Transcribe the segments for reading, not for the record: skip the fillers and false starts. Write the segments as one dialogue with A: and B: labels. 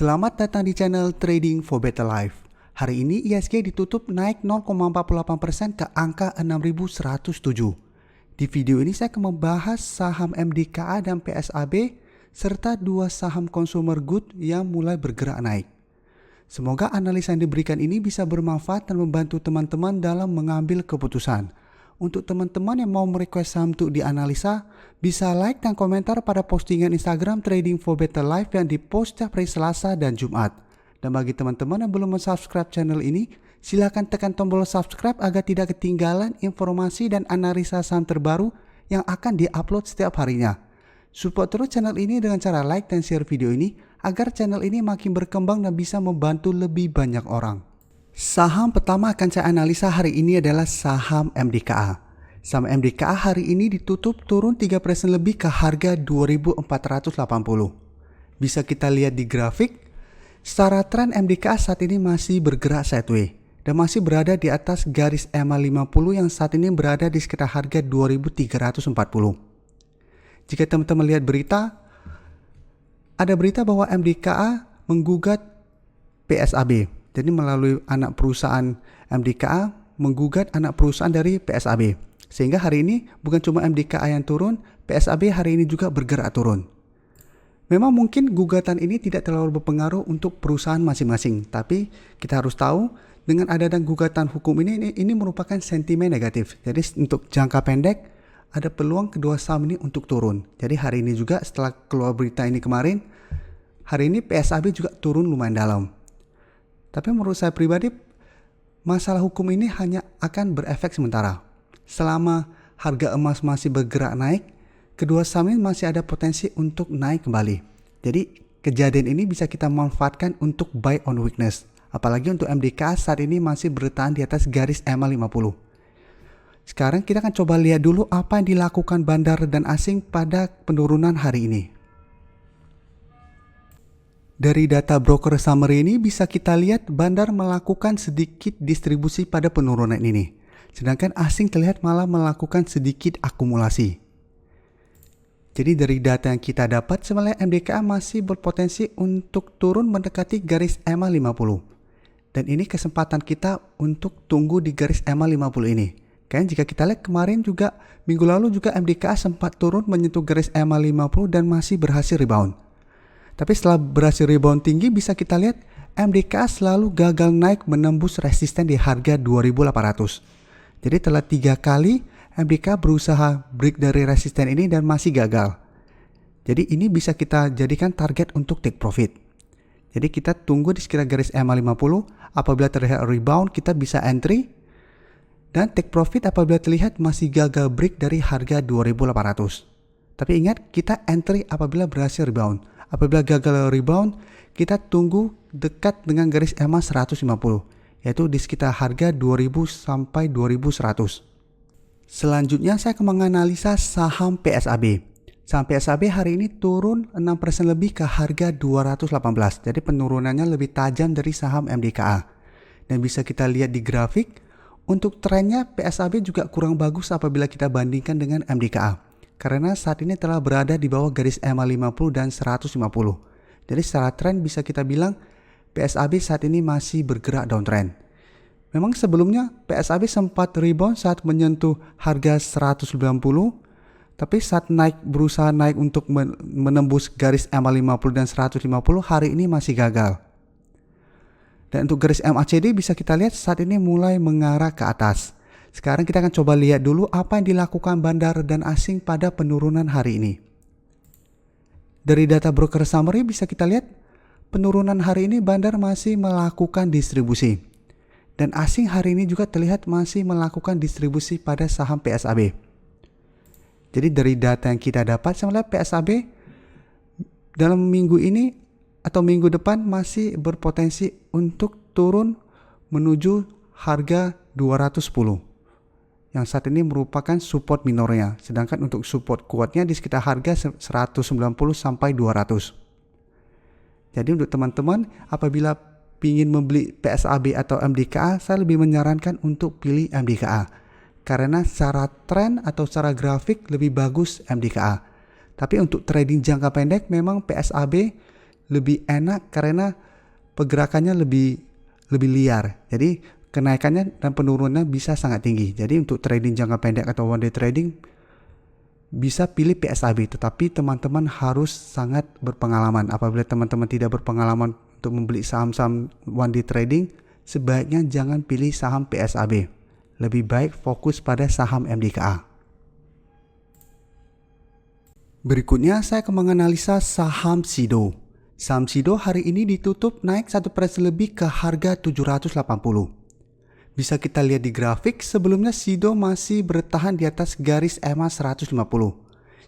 A: Selamat datang di channel Trading for Better Life. Hari ini ISG ditutup naik 0,48% ke angka 6.107. Di video ini saya akan membahas saham MDKA dan PSAB serta dua saham consumer good yang mulai bergerak naik. Semoga analisa yang diberikan ini bisa bermanfaat dan membantu teman-teman dalam mengambil keputusan. Untuk teman-teman yang mau merequest saham untuk dianalisa, bisa like dan komentar pada postingan Instagram Trading for Better Life yang dipost setiap hari Selasa dan Jumat. Dan bagi teman-teman yang belum subscribe channel ini, silakan tekan tombol subscribe agar tidak ketinggalan informasi dan analisa saham terbaru yang akan diupload setiap harinya. Support terus channel ini dengan cara like dan share video ini agar channel ini makin berkembang dan bisa membantu lebih banyak orang. Saham pertama akan saya analisa hari ini adalah saham MDKA. Saham MDKA hari ini ditutup turun 3% lebih ke harga 2.480. Bisa kita lihat di grafik, secara tren MDKA saat ini masih bergerak sideways dan masih berada di atas garis EMA 50 yang saat ini berada di sekitar harga 2.340. Jika teman-teman lihat berita, ada berita bahwa MDKA menggugat PSAB. Jadi melalui anak perusahaan MDKA menggugat anak perusahaan dari PSAB. Sehingga hari ini bukan cuma MDKA yang turun, PSAB hari ini juga bergerak turun. Memang mungkin gugatan ini tidak terlalu berpengaruh untuk perusahaan masing-masing. Tapi kita harus tahu dengan adanya gugatan hukum ini merupakan sentimen negatif. Jadi untuk jangka pendek ada peluang kedua saham ini untuk turun. Jadi hari ini juga setelah keluar berita ini kemarin, hari ini PSAB juga turun lumayan dalam. Tapi menurut saya pribadi, masalah hukum ini hanya akan berefek sementara. Selama harga emas masih bergerak naik, kedua saham ini masih ada potensi untuk naik kembali. Jadi kejadian ini bisa kita manfaatkan untuk buy on weakness. Apalagi untuk MDKA saat ini masih bertahan di atas garis EMA 50. Sekarang kita akan coba lihat dulu apa yang dilakukan bandar dan asing pada penurunan hari ini. Dari data broker summary ini bisa kita lihat bandar melakukan sedikit distribusi pada penurunan ini. Sedangkan asing terlihat malah melakukan sedikit akumulasi. Jadi dari data yang kita dapat sebenarnya MDKA masih berpotensi untuk turun mendekati garis EMA 50. Dan ini kesempatan kita untuk tunggu di garis EMA 50 ini. Kan jika kita lihat kemarin juga minggu lalu juga MDKA sempat turun menyentuh garis EMA 50 dan masih berhasil rebound. Tapi setelah berhasil rebound tinggi bisa kita lihat MDKA selalu gagal naik menembus resisten di harga 2.800. Jadi telah 3 kali MDKA berusaha break dari resisten ini dan masih gagal. Jadi ini bisa kita jadikan target untuk take profit. Jadi kita tunggu di sekitar garis EMA 50. Apabila terlihat rebound kita bisa entry. Dan take profit apabila terlihat masih gagal break dari harga 2.800. Tapi ingat kita entry apabila berhasil rebound. Apabila gagal rebound, kita tunggu dekat dengan garis EMA 150, yaitu di sekitar harga 2000 sampai 2100. Selanjutnya saya akan menganalisa saham PSAB. Saham PSAB hari ini turun 6% lebih ke harga 218. Jadi penurunannya lebih tajam dari saham MDKA. Dan bisa kita lihat di grafik, untuk trennya PSAB juga kurang bagus apabila kita bandingkan dengan MDKA. Karena saat ini telah berada di bawah garis EMA 50 dan 150. Jadi secara tren bisa kita bilang PSAB saat ini masih bergerak downtrend. Memang sebelumnya PSAB sempat rebound saat menyentuh harga 190. Tapi saat berusaha naik untuk menembus garis EMA 50 dan 150 hari ini masih gagal. Dan untuk garis MACD bisa kita lihat saat ini mulai mengarah ke atas. Sekarang kita akan coba lihat dulu apa yang dilakukan bandar dan asing pada penurunan hari ini. Dari data broker summary bisa kita lihat penurunan hari ini bandar masih melakukan distribusi. Dan asing hari ini juga terlihat masih melakukan distribusi pada saham PSAB. Jadi dari data yang kita dapat sebenarnya PSAB dalam minggu ini atau minggu depan masih berpotensi untuk turun menuju harga 210. Yang saat ini merupakan support minornya. Sedangkan untuk support kuatnya di sekitar harga 190 sampai 200. Jadi untuk teman-teman apabila ingin membeli PSAB atau MDKA, saya lebih menyarankan untuk pilih MDKA. Karena secara tren atau secara grafik lebih bagus MDKA. Tapi untuk trading jangka pendek memang PSAB lebih enak karena pergerakannya lebih liar. Jadi kenaikannya dan penurunannya bisa sangat tinggi. Jadi untuk trading jangka pendek atau one day trading bisa pilih PSAB, tetapi teman-teman harus sangat berpengalaman. Apabila teman-teman tidak berpengalaman untuk membeli saham-saham one day trading, sebaiknya jangan pilih saham PSAB. Lebih baik fokus pada saham MDKA. Berikutnya saya akan menganalisa saham Sido. Saham Sido hari ini ditutup naik 1% lebih ke harga 780. Bisa kita lihat di grafik, sebelumnya Sido masih bertahan di atas garis EMA 150.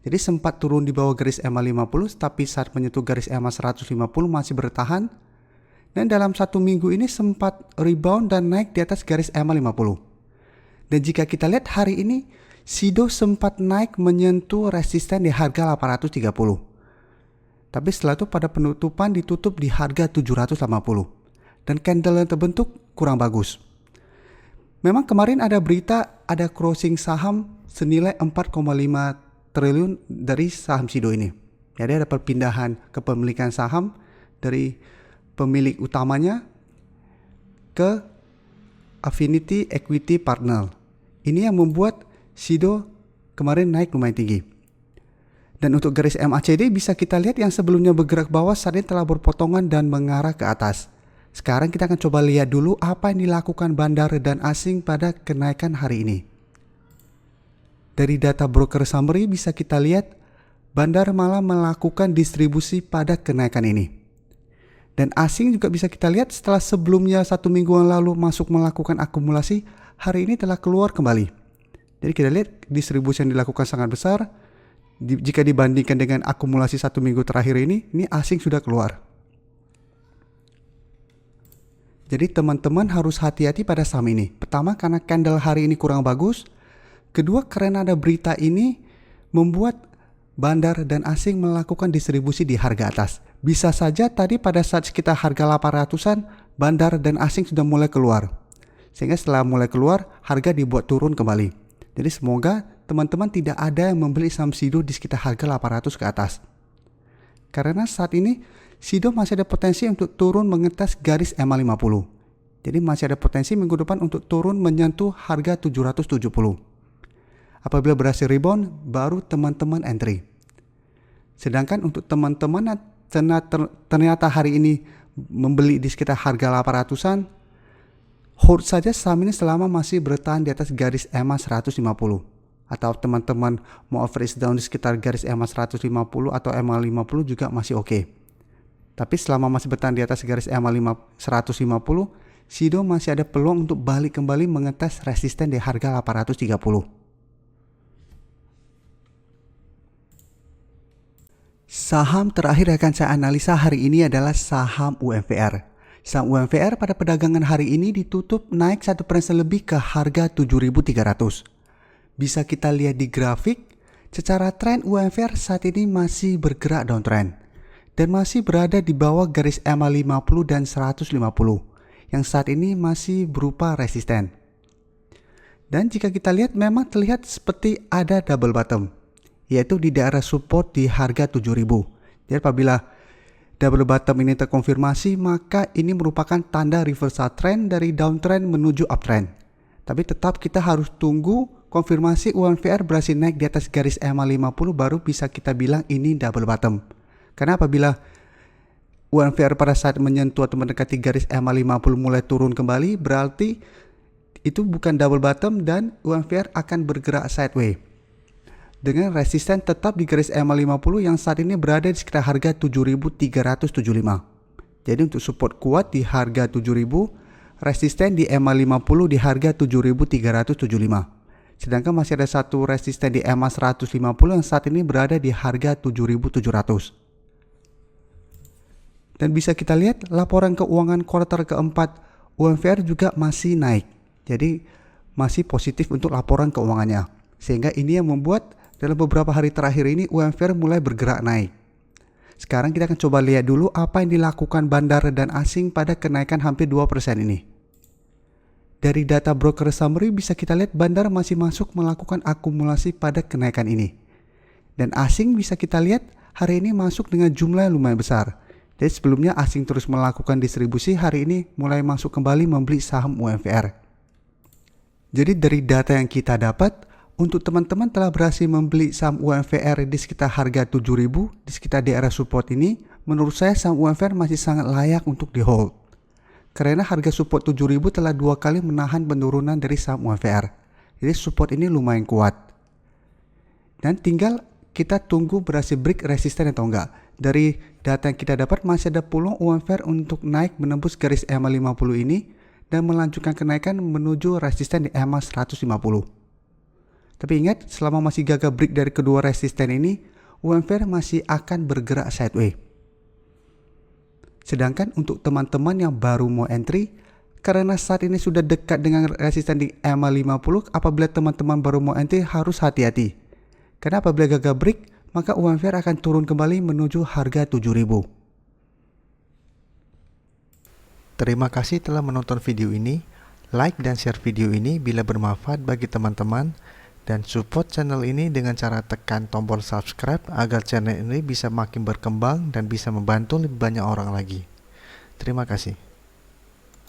A: Jadi sempat turun di bawah garis EMA 50, tapi saat menyentuh garis EMA 150 masih bertahan. Dan dalam satu minggu ini sempat rebound dan naik di atas garis EMA 50. Dan jika kita lihat hari ini, Sido sempat naik menyentuh resisten di harga 830. Tapi setelah itu pada penutupan ditutup di harga 780. Dan candle yang terbentuk kurang bagus. Memang kemarin ada berita ada crossing saham senilai 4,5 triliun dari saham Sido ini. Jadi ada perpindahan kepemilikan saham dari pemilik utamanya ke Affinity Equity Partner. Ini yang membuat Sido kemarin naik lumayan tinggi. Dan untuk garis MACD bisa kita lihat yang sebelumnya bergerak bawah saat ini telah berpotongan dan mengarah ke atas. Sekarang kita akan coba lihat dulu apa yang dilakukan bandar dan asing pada kenaikan hari ini. Dari data broker summary bisa kita lihat bandar malah melakukan distribusi pada kenaikan ini. Dan asing juga bisa kita lihat setelah sebelumnya 1 minggu yang lalu masuk melakukan akumulasi, hari ini telah keluar kembali. Jadi kita lihat distribusi yang dilakukan sangat besar. Jika dibandingkan dengan akumulasi 1 minggu terakhir ini asing sudah keluar. Jadi teman-teman harus hati-hati pada saham ini. Pertama karena candle hari ini kurang bagus. Kedua karena ada berita ini membuat bandar dan asing melakukan distribusi di harga atas. Bisa saja tadi pada saat sekitar harga 800-an bandar dan asing sudah mulai keluar. Sehingga setelah mulai keluar, harga dibuat turun kembali. Jadi semoga teman-teman tidak ada yang membeli saham Sido di sekitar harga 800 ke atas. Karena saat ini Sido masih ada potensi untuk turun mengetes garis EMA 50. Jadi masih ada potensi minggu depan untuk turun menyentuh harga 770. Apabila berhasil rebound, baru teman-teman entry. Sedangkan untuk teman-teman ternyata hari ini membeli di sekitar harga 800-an, hold saja saham ini selama masih bertahan di atas garis EMA 150. Atau teman-teman mau average down di sekitar garis EMA 150 atau EMA 50 juga masih oke. Tapi selama masih bertahan di atas garis EMA 150, Sido masih ada peluang untuk balik kembali mengetes resisten di harga 830. Saham terakhir akan saya analisa hari ini adalah saham UMVR. Saham UMVR pada perdagangan hari ini ditutup naik 1% lebih ke harga 7.300. Bisa kita lihat di grafik, secara tren UMVR saat ini masih bergerak downtrend dan masih berada di bawah garis EMA 50 dan 150 yang saat ini masih berupa resisten. Dan jika kita lihat memang terlihat seperti ada double bottom, yaitu di daerah support di harga 7.000. Jadi apabila double bottom ini terkonfirmasi, maka ini merupakan tanda reversal trend dari downtrend menuju uptrend. Tapi tetap kita harus tunggu konfirmasi UMVR berhasil naik di atas garis EMA 50 baru bisa kita bilang ini double bottom. Karena apabila UMVR pada saat menyentuh atau mendekati garis EMA 50 mulai turun kembali, berarti itu bukan double bottom dan UMVR akan bergerak sideways. Dengan resisten tetap di garis EMA 50 yang saat ini berada di sekitar harga 7.375. Jadi untuk support kuat di harga 7.000, resisten di EMA 50 di harga 7.375. Sedangkan masih ada satu resisten di EMA 150 yang saat ini berada di harga 7.700. Dan bisa kita lihat laporan keuangan kuartal keempat UMVR juga masih naik. Jadi masih positif untuk laporan keuangannya. Sehingga ini yang membuat dalam beberapa hari terakhir ini UMVR mulai bergerak naik. Sekarang kita akan coba lihat dulu apa yang dilakukan bandar dan asing pada kenaikan hampir 2% ini. Dari data broker summary bisa kita lihat bandar masih masuk melakukan akumulasi pada kenaikan ini. Dan asing bisa kita lihat hari ini masuk dengan jumlah yang lumayan besar. Jadi sebelumnya asing terus melakukan distribusi, hari ini mulai masuk kembali membeli saham UMVR. Jadi dari data yang kita dapat, untuk teman-teman telah berhasil membeli saham UMVR di sekitar harga 7.000, di sekitar daerah support ini, menurut saya saham UMVR masih sangat layak untuk di hold. Karena harga support 7.000 telah 2 kali menahan penurunan dari saham UMVR. Jadi support ini lumayan kuat. Dan tinggal kita tunggu berhasil break resisten atau enggak. Dari data yang kita dapat masih ada peluang UMVR untuk naik menembus garis EMA 50 ini dan melanjutkan kenaikan menuju resisten di EMA 150. Tapi ingat, selama masih gagal break dari kedua resisten ini, UMVR masih akan bergerak sideways. Sedangkan untuk teman-teman yang baru mau entry, karena saat ini sudah dekat dengan resisten di EMA 50, apabila teman-teman baru mau entry harus hati-hati. Karena apabila gagal break, maka UMVR akan turun kembali menuju harga 7.000. Terima kasih telah menonton video ini. Like dan share video ini bila bermanfaat bagi teman-teman. Dan support channel ini dengan cara tekan tombol subscribe agar channel ini bisa makin berkembang dan bisa membantu lebih banyak orang lagi. Terima kasih.